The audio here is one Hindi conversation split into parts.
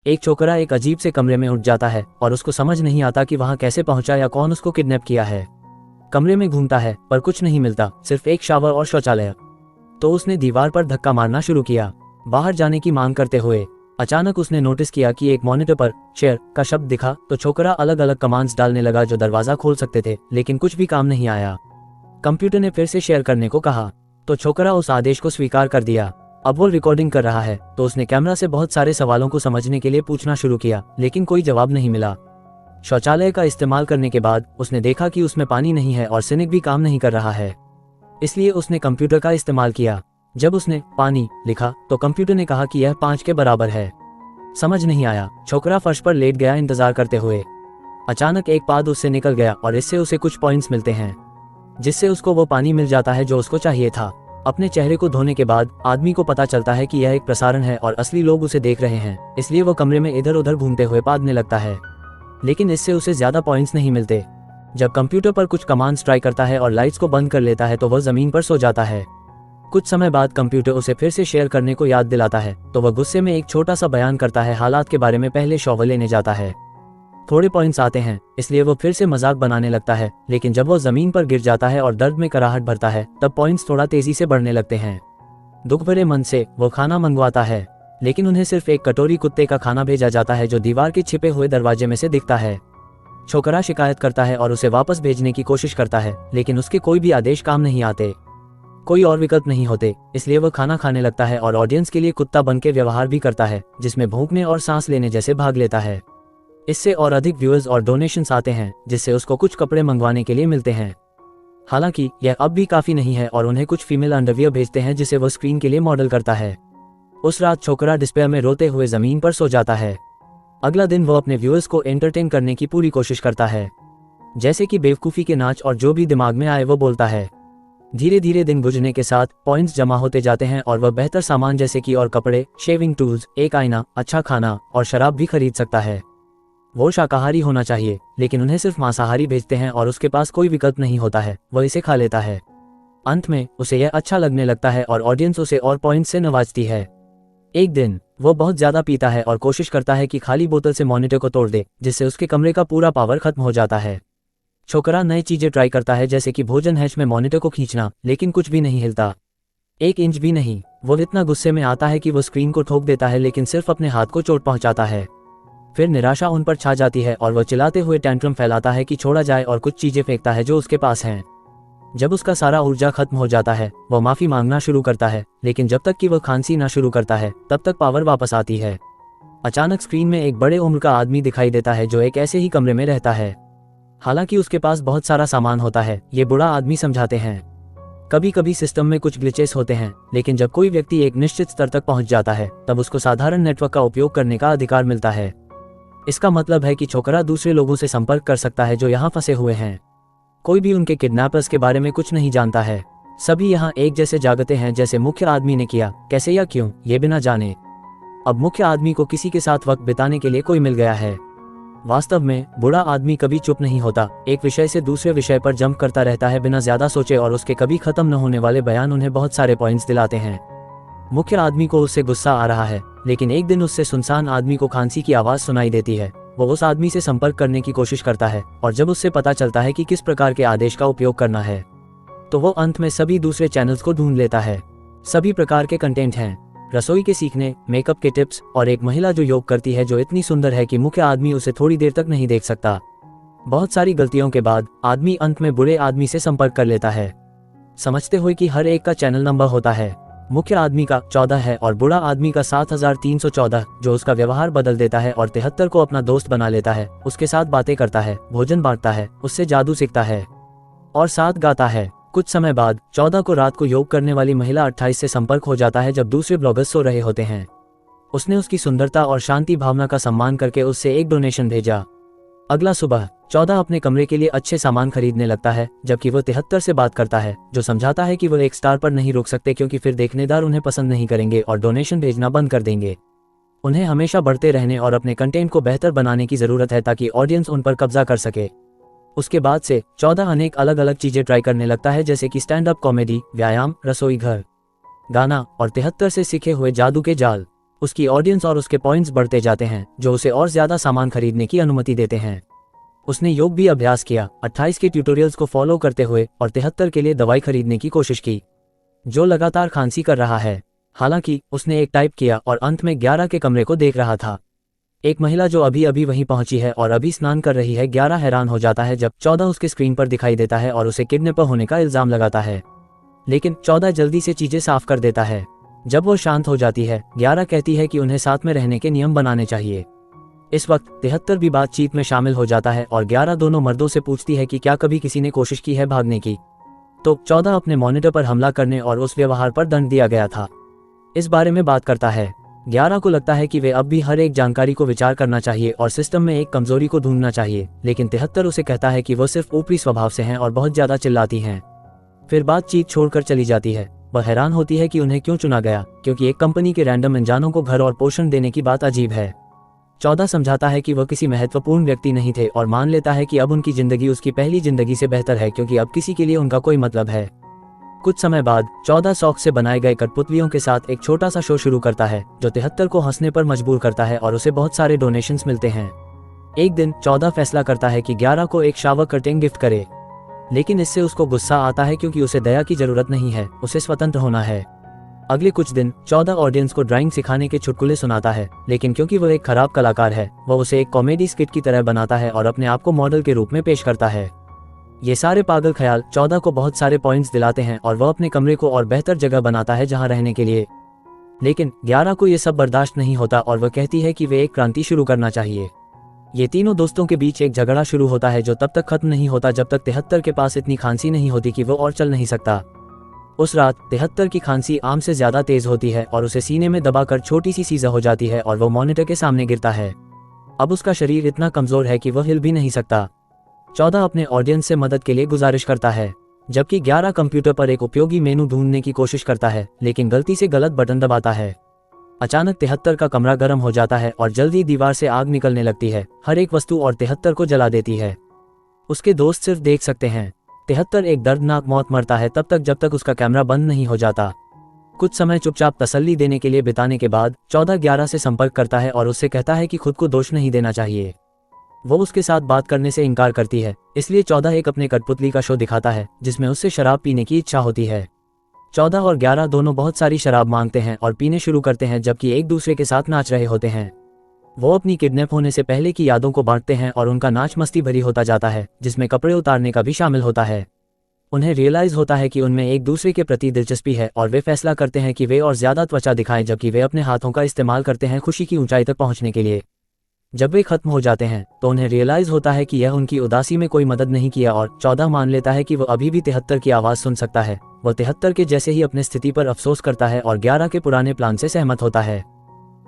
एक छोकरा एक अजीब से कमरे में उठ जाता है और उसको समझ नहीं आता कि वहां कैसे पहुंचा या कौन उसको किडनैप किया है। कमरे में घूमता है पर कुछ नहीं मिलता, सिर्फ एक शावर और शौचालय। तो उसने दीवार पर धक्का मारना शुरू किया, बाहर जाने की मांग करते हुए। अचानक उसने नोटिस किया कि एक मॉनिटर पर शेयर का शब्द दिखा, तो छोकरा अलग अलग कमांड्स डालने लगा जो दरवाजा खोल सकते थे, लेकिन कुछ भी काम नहीं आया। कंप्यूटर ने फिर से शेयर करने को कहा, तो छोकरा उस आदेश को स्वीकार कर दिया। अब वो रिकॉर्डिंग कर रहा है, तो उसने कैमरा से बहुत सारे सवालों को समझने के लिए पूछना शुरू किया, लेकिन कोई जवाब नहीं मिला। शौचालय का इस्तेमाल करने के बाद उसने देखा कि उसमें पानी नहीं है और सिनिक भी काम नहीं कर रहा है, इसलिए उसने कंप्यूटर का इस्तेमाल किया। जब उसने पानी लिखा तो कंप्यूटर ने कहा कि यह 5 के बराबर है। समझ नहीं आया, छोकरा फर्श पर लेट गया इंतजार करते हुए। अचानक एक पाद उससे निकल गया और इससे उसे कुछ पॉइंट्स मिलते हैं, जिससे उसको वो पानी मिल जाता है जो उसको चाहिए था। अपने चेहरे को धोने के बाद आदमी को पता चलता है कि यह एक प्रसारण है और असली लोग उसे देख रहे हैं, इसलिए वो कमरे में इधर उधर घूमते हुए पादने लगता है, लेकिन इससे उसे ज्यादा पॉइंट्स नहीं मिलते। जब कंप्यूटर पर कुछ कमांड्स ट्राई करता है और लाइट्स को बंद कर लेता है तो वह जमीन पर सो जाता है। कुछ समय बाद कंप्यूटर उसे फिर से शेयर करने को याद दिलाता है, तो वह गुस्से में एक छोटा सा बयान करता है हालात के बारे में। पहले शॉवर लेने जाता है, थोड़े पॉइंट्स आते हैं, इसलिए वो फिर से मजाक बनाने लगता है, लेकिन जब वो जमीन पर गिर जाता है और दर्द में कराहट भरता है, तब पॉइंट्स थोड़ा तेजी से बढ़ने लगते हैं। दुख भरे मन से वो खाना मंगवाता है, लेकिन उन्हें सिर्फ एक कटोरी कुत्ते का खाना भेजा जाता है जो दीवार के छिपे हुए दरवाजे में से दिखता है। छोकरा शिकायत करता है और उसे वापस भेजने की कोशिश करता है, लेकिन उसके कोई भी आदेश काम नहीं आते, कोई और विकल्प नहीं होते, इसलिए वह खाना खाने लगता है और ऑडियंस के लिए कुत्ता बनके व्यवहार भी करता है, जिसमें भौंकने और सांस लेने जैसे भाग लेता है। इससे और अधिक व्यूअर्स और डोनेशंस आते हैं, जिससे उसको कुछ कपड़े मंगवाने के लिए मिलते हैं। हालांकि यह अब भी काफी नहीं है और उन्हें कुछ फीमेल अंडरवियर भेजते हैं जिसे वो स्क्रीन के लिए मॉडल करता है। उस रात छोकरा डिस्पेयर में रोते हुए जमीन पर सो जाता है। अगला दिन वो अपने व्यूअर्स को एंटरटेन करने की पूरी कोशिश करता है, जैसे कि बेवकूफी के नाच और जो भी दिमाग में आए वो बोलता है। धीरे धीरे दिन गुजरने के साथ पॉइंट्स जमा होते जाते हैं और वह बेहतर सामान जैसे कि और कपड़े, शेविंग टूल्स, एक आईना, अच्छा खाना और शराब भी खरीद सकता है। वो शाकाहारी होना चाहिए, लेकिन उन्हें सिर्फ मांसाहारी भेजते हैं और उसके पास कोई विकल्प नहीं होता है, वह इसे खा लेता है। अंत में उसे यह अच्छा लगने लगता है और ऑडियंस उसे और पॉइंट्स से नवाजती है। एक दिन वो बहुत ज्यादा पीता है और कोशिश करता है कि खाली बोतल से मॉनिटर को तोड़ दे, जिससे उसके कमरे का पूरा पावर खत्म हो जाता है। छोकरा नई चीजें ट्राई करता है, जैसे कि भोजन हैच में मॉनिटर को खींचना, लेकिन कुछ भी नहीं हिलता, 1 इंच भी नहीं। वो इतना गुस्से में आता है कि वो स्क्रीन को ठोक देता है, लेकिन सिर्फ अपने हाथ को चोट पहुंचाता है। फिर निराशा उन पर छा जाती है और वह चिल्लाते हुए टैंट्रम फैलाता है कि छोड़ा जाए और कुछ चीजें फेंकता है जो उसके पास हैं। जब उसका सारा ऊर्जा खत्म हो जाता है, वह माफी मांगना शुरू करता है, लेकिन जब तक कि वह खांसी ना शुरू करता है तब तक पावर वापस आती है। अचानक स्क्रीन में एक बड़े उम्र का आदमी दिखाई देता है जो एक ऐसे ही कमरे में रहता है। हालांकि उसके पास बहुत सारा सामान होता है, ये बूढ़ा आदमी समझाते हैं। कभी कभी सिस्टम में कुछ ग्लिचेस होते हैं, लेकिन जब कोई व्यक्ति एक निश्चित स्तर तक पहुंच जाता है तब उसको साधारण नेटवर्क का उपयोग करने का अधिकार मिलता है। इसका मतलब है कि छोकरा दूसरे लोगों से संपर्क कर सकता है जो यहाँ फंसे हुए हैं। कोई भी उनके किडनैपर्स के बारे में कुछ नहीं जानता है। सभी यहाँ एक जैसे जागते हैं जैसे मुख्य आदमी ने किया, कैसे या क्यों ये बिना जाने। अब मुख्य आदमी को किसी के साथ वक्त बिताने के लिए कोई मिल गया है। वास्तव में बूढ़ा आदमी कभी चुप नहीं होता, एक विषय से दूसरे विषय पर जंप करता रहता है बिना ज्यादा सोचे, और उसके कभी खत्म न होने वाले बयान उन्हें बहुत सारे पॉइंट्स दिलाते हैं। मुख्य आदमी को उससे गुस्सा आ रहा है, लेकिन एक दिन उससे सुनसान आदमी को खांसी की आवाज सुनाई देती है। वो उस आदमी से संपर्क करने की कोशिश करता है, और जब उससे पता चलता है कि किस प्रकार के आदेश का उपयोग करना है, तो वो अंत में सभी दूसरे चैनल्स को ढूंढ लेता है। सभी प्रकार के कंटेंट हैं, रसोई के सीखने, मेकअप के टिप्स, और एक महिला जो योग करती है जो इतनी सुंदर है कि मुख्य आदमी उसे थोड़ी देर तक नहीं देख सकता। बहुत सारी गलतियों के बाद आदमी अंत में बुरे आदमी से संपर्क कर लेता है, समझते हुए कि हर एक का चैनल नंबर होता है। मुख्य आदमी का 14 है और बुरा आदमी का 7314, जो उसका व्यवहार बदल देता है और 73 को अपना दोस्त बना लेता है, उसके साथ बातें करता है, भोजन बांटता है, उससे जादू सीखता है और साथ गाता है। कुछ समय बाद 14 को रात को योग करने वाली महिला 28 से संपर्क हो जाता है जब दूसरे ब्लॉगर्स सो रहे होते हैं। उसने उसकी सुंदरता और शांति भावना का सम्मान करके उससे एक डोनेशन भेजा। अगला सुबह 14 अपने कमरे के लिए अच्छे सामान खरीदने लगता है, जबकि वो 73 से बात करता है, जो समझाता है कि वो एक स्टार पर नहीं रोक सकते क्योंकि फिर देखनेदार उन्हें पसंद नहीं करेंगे और डोनेशन भेजना बंद कर देंगे। उन्हें हमेशा बढ़ते रहने और अपने कंटेंट को बेहतर बनाने की जरूरत है ताकि ऑडियंस उन पर कब्जा कर सके। उसके बाद से 14 अनेक अलग अलग चीजें ट्राई करने लगता है, जैसे कि स्टैंड अप कॉमेडी, व्यायाम, रसोई घर, गाना और 73 से सीखे हुए जादू के जाल। उसकी ऑडियंस और उसके पॉइंट्स बढ़ते जाते हैं, जो उसे और ज्यादा सामान खरीदने की अनुमति देते हैं। उसने योग भी अभ्यास किया, 28 के ट्यूटोरियल्स को फॉलो करते हुए, और 73 के लिए दवाई खरीदने की कोशिश की, जो लगातार खांसी कर रहा है। हालांकि उसने एक टाइप किया और अंत में 11 के कमरे को देख रहा था। एक महिला जो अभी अभी वहीं पहुंची है और अभी स्नान कर रही है। 11 हैरान हो जाता है जब 14 उसके स्क्रीन पर दिखाई देता है और उसे किडनैपर होने का इल्जाम लगाता है, लेकिन 14 जल्दी से चीजें साफ कर देता है। जब वो शांत हो जाती है, 11 कहती है कि उन्हें साथ में रहने के नियम बनाने चाहिए। इस वक्त 73 भी बातचीत में शामिल हो जाता है और 11 दोनों मर्दों से पूछती है कि क्या कभी किसी ने कोशिश की है भागने की। तो 14 अपने मॉनिटर पर हमला करने और उस व्यवहार पर दंड दिया गया था, इस बारे में बात करता है। 11 को लगता है कि वे अब भी हर एक जानकारी को विचार करना चाहिए और सिस्टम में एक कमजोरी को ढूंढना चाहिए, लेकिन 73 उसे कहता है कि वो सिर्फ ऊपरी स्वभाव से हैं और बहुत ज्यादा चिल्लाती हैं। फिर बातचीत छोड़कर चली जाती है। वह हैरान होती है कि उन्हें क्यों चुना गया, क्योंकि एक कंपनी के रैंडम अनजानों को घर और पोषण देने की बात अजीब है। 14 समझाता है कि वह किसी महत्वपूर्ण व्यक्ति नहीं थे और मान लेता है कि अब उनकी जिंदगी उसकी पहली जिंदगी से बेहतर है, क्योंकि अब किसी के लिए उनका कोई मतलब है। कुछ समय बाद 14 सॉक्स से बनाए गए कठपुतलियों के साथ एक छोटा सा शो शुरू करता है, जो 73 को हंसने पर मजबूर करता है और उसे बहुत सारे डोनेशंस मिलते हैं। एक दिन 14 फैसला करता है कि 11 को एक शावर कर्टेन गिफ्ट करे, लेकिन इससे उसको गुस्सा आता है क्योंकि उसे दया की जरूरत नहीं है, उसे स्वतंत्र होना है। अगले कुछ दिन 14 ऑडियंस को ड्राइंग सिखाने के चुटकुले सुनाता है, लेकिन क्योंकि वह एक खराब कलाकार है, वह उसे एक कॉमेडी स्किट की तरह बनाता है और अपने आप को मॉडल के रूप में पेश करता है। ये सारे पागल ख्याल 14 को बहुत सारे पॉइंट्स दिलाते हैं और वह अपने कमरे को और बेहतर जगह बनाता है जहां रहने के लिए। लेकिन 11 को ये सब बर्दाश्त नहीं होता और वह कहती है कि वे एक क्रांति शुरू करना चाहिए। ये तीनों दोस्तों के बीच एक झगड़ा शुरू होता है जो तब तक खत्म नहीं होता जब तक 73 के पास इतनी खांसी नहीं होती कि वो और चल नहीं सकता। उस रात 73 की खांसी आम से ज्यादा तेज होती है और उसे सीने में दबाकर छोटी सी सीजा हो जाती है और वो मॉनिटर के सामने गिरता है। अब उसका शरीर इतना कमजोर है कि वह हिल भी नहीं सकता। 14 अपने ऑडियंस से मदद के लिए गुजारिश करता है, जबकि 11 कंप्यूटर पर एक उपयोगी मेनू ढूंढने की कोशिश करता है, लेकिन गलती से गलत बटन दबाता है। अचानक 73 का कमरा गर्म हो जाता है और जल्दी दीवार से आग निकलने लगती है, हर एक वस्तु और 73 को जला देती है। उसके दोस्त सिर्फ देख सकते हैं। 73 एक दर्दनाक मौत मरता है तब तक जब तक उसका कैमरा बंद नहीं हो जाता। कुछ समय चुपचाप तसल्ली देने के लिए बिताने के बाद 14 11 से संपर्क करता है और उससे कहता है कि खुद को दोष नहीं देना चाहिए। वो उसके साथ बात करने से इनकार करती है, इसलिए 14 एक अपने कठपुतली का शो दिखाता है जिसमें उससे शराब पीने की इच्छा होती है। 14 और 11 दोनों बहुत सारी शराब मांगते हैं और पीने शुरू करते हैं, जबकि एक दूसरे के साथ नाच रहे होते हैं। वो अपनी किडनैप होने से पहले की यादों को बांटते हैं और उनका नाच मस्ती भरी होता जाता है, जिसमें कपड़े उतारने का भी शामिल होता है। उन्हें रियलाइज होता है कि उनमें एक दूसरे के प्रति दिलचस्पी है और वे फैसला करते हैं कि वे और ज्यादा त्वचा दिखाएं, जबकि वे अपने हाथों का इस्तेमाल करते हैं खुशी की ऊंचाई तक पहुंचने के लिए। जब वे खत्म हो जाते हैं तो उन्हें रियलाइज होता है कि यह उनकी उदासी में कोई मदद नहीं किया और 14 मान लेता है कि वो अभी भी 73 की आवाज सुन सकता है। वो 73 के जैसे ही अपने स्थिति पर अफसोस करता है और 11 के पुराने प्लान से सहमत होता है।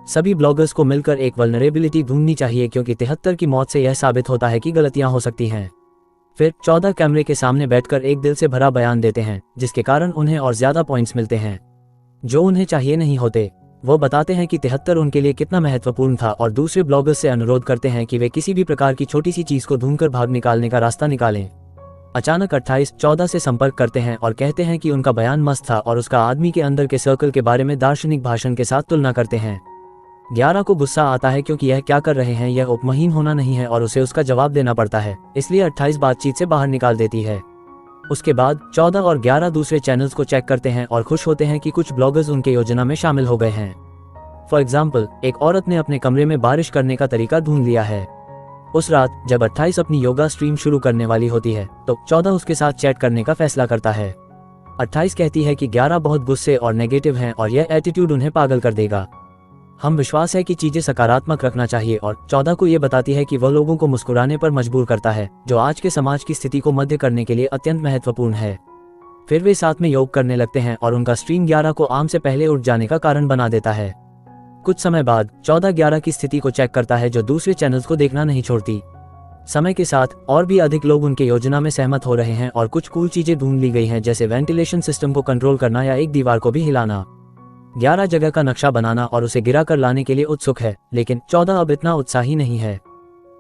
सभी ब्लॉगर्स को मिलकर एक वल्नरेबिलिटी ढूंढनी चाहिए, क्योंकि 73 की मौत से यह साबित होता है कि गलतियां हो सकती हैं। फिर 14 कैमरे के सामने बैठकर एक दिल से भरा बयान देते हैं, जिसके कारण उन्हें और ज्यादा पॉइंट्स मिलते हैं जो उन्हें चाहिए नहीं होते। वो बताते हैं कि 73 उनके लिए कितना महत्वपूर्ण था और दूसरे ब्लॉगर्स से अनुरोध करते हैं कि वे किसी भी प्रकार की छोटी सी चीज को ढूंढकर भाग निकालने का रास्ता निकालें। अचानक 28 14 से संपर्क करते हैं और कहते हैं कि उनका बयान मस्त था और उसका आदमी के अंदर के सर्कल के बारे में दार्शनिक भाषण के साथ तुलना करते हैं। 11 को गुस्सा आता है क्योंकि यह क्या कर रहे हैं यह उपमहीन होना नहीं है और उसे उसका जवाब देना पड़ता है, इसलिए 28 बातचीत से बाहर निकाल देती है। उसके बाद 14 और 11 दूसरे चैनल्स को चेक करते हैं और खुश होते हैं कि कुछ ब्लॉगर्स उनके योजना में शामिल हो गए हैं। फॉर एग्जाम्पल, एक औरत ने अपने कमरे में बारिश करने का तरीका ढूंढ लिया है। उस रात जब 28 अपनी योगा स्ट्रीम शुरू करने वाली होती है तो 14 उसके साथ चैट करने का फैसला करता है। 28 कहती है कि 11 बहुत गुस्से और नेगेटिव हैं और यह एटीट्यूड उन्हें पागल कर देगा। हम विश्वास है कि चीजें सकारात्मक रखना चाहिए और 14 को ये बताती है कि वह लोगों को मुस्कुराने पर मजबूर करता है, जो आज के समाज की स्थिति को मध्य करने के लिए अत्यंत महत्वपूर्ण है। फिर वे साथ में योग करने लगते हैं और उनका स्ट्रीम 11 को आम से पहले उठ जाने का कारण बना देता है। कुछ समय बाद 14 11 की स्थिति को चेक करता है, जो दूसरे चैनल्स को देखना नहीं छोड़ती। समय के साथ और भी अधिक लोग उनके योजना में सहमत हो रहे हैं और कुछ कूल चीजें ढूंढ ली गई हैं, जैसे वेंटिलेशन सिस्टम को कंट्रोल करना या एक दीवार को भी हिलाना। 11 जगह का नक्शा बनाना और उसे गिरा कर लाने के लिए उत्सुक है, लेकिन 14 अब इतना उत्साही नहीं है।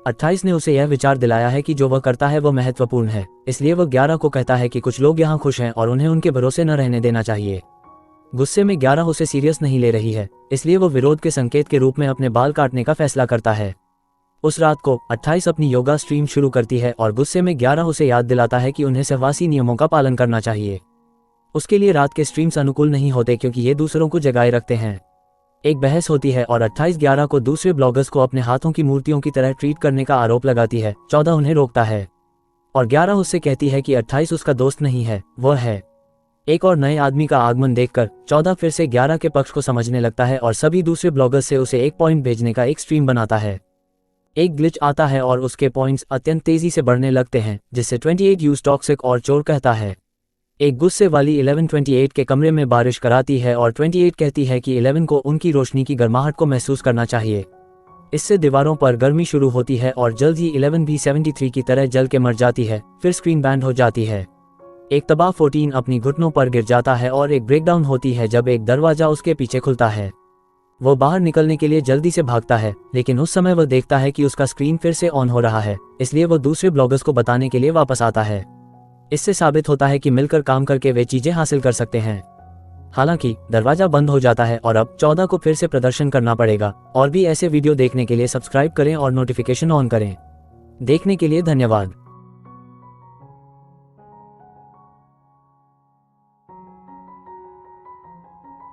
28 ने उसे यह विचार दिलाया है कि जो वह करता है वह महत्वपूर्ण है, इसलिए वह 11 को कहता है कि कुछ लोग यहाँ खुश हैं और उन्हें उनके भरोसे न रहने देना चाहिए। गुस्से में 11 उसे सीरियस नहीं ले रही है, इसलिए वो विरोध के संकेत के रूप में अपने बाल काटने का फैसला करता है। उस रात को 28 अपनी योगा स्ट्रीम शुरू करती है और गुस्से में 11 उसे याद दिलाता है कि उन्हें सहवासी नियमों का पालन करना चाहिए। उसके लिए रात के स्ट्रीम्स अनुकूल नहीं होते क्योंकि ये दूसरों को जगाए रखते हैं। एक बहस होती है और 28 11 को दूसरे ब्लॉगर्स को अपने हाथों की मूर्तियों की तरह ट्रीट करने का आरोप लगाती है। 14 उन्हें रोकता है और 11 उससे कहती है कि 28 उसका दोस्त नहीं है, वह है। एक और नए आदमी का आगमन देखकर 14 फिर से 11 के पक्ष को समझने लगता है और सभी दूसरे ब्लॉगर्स से उसे एक पॉइंट भेजने का एक स्ट्रीम बनाता है। एक ग्लिच आता है और उसके पॉइंट्स अत्यंत तेजी से बढ़ने लगते हैं, जिससे 28 यूज टॉक्सिक और चोर कहता है। एक गुस्से वाली 11 28 के कमरे में बारिश कराती है और 28 कहती है कि 11 को उनकी रोशनी की गर्माहट को महसूस करना चाहिए। इससे दीवारों पर गर्मी शुरू होती है और जल्द ही 11 भी 73 की तरह जल के मर जाती है। फिर स्क्रीन बैंड हो जाती है। एक तबाह 14 अपनी घुटनों पर गिर जाता है और एक ब्रेकडाउन होती है जब एक दरवाजा उसके पीछे खुलता है। वो बाहर निकलने के लिए जल्दी से भागता है, लेकिन उस समय वह देखता है कि उसका स्क्रीन फिर से ऑन हो रहा है, इसलिए वो दूसरे ब्लॉगर्स को बताने के लिए वापस आता है। इससे साबित होता है कि मिलकर काम करके वे चीजें हासिल कर सकते हैं। हालांकि दरवाजा बंद हो जाता है और अब 14 को फिर से प्रदर्शन करना पड़ेगा। और भी ऐसे वीडियो देखने के लिए सब्सक्राइब करें और नोटिफिकेशन ऑन करें। देखने के लिए धन्यवाद।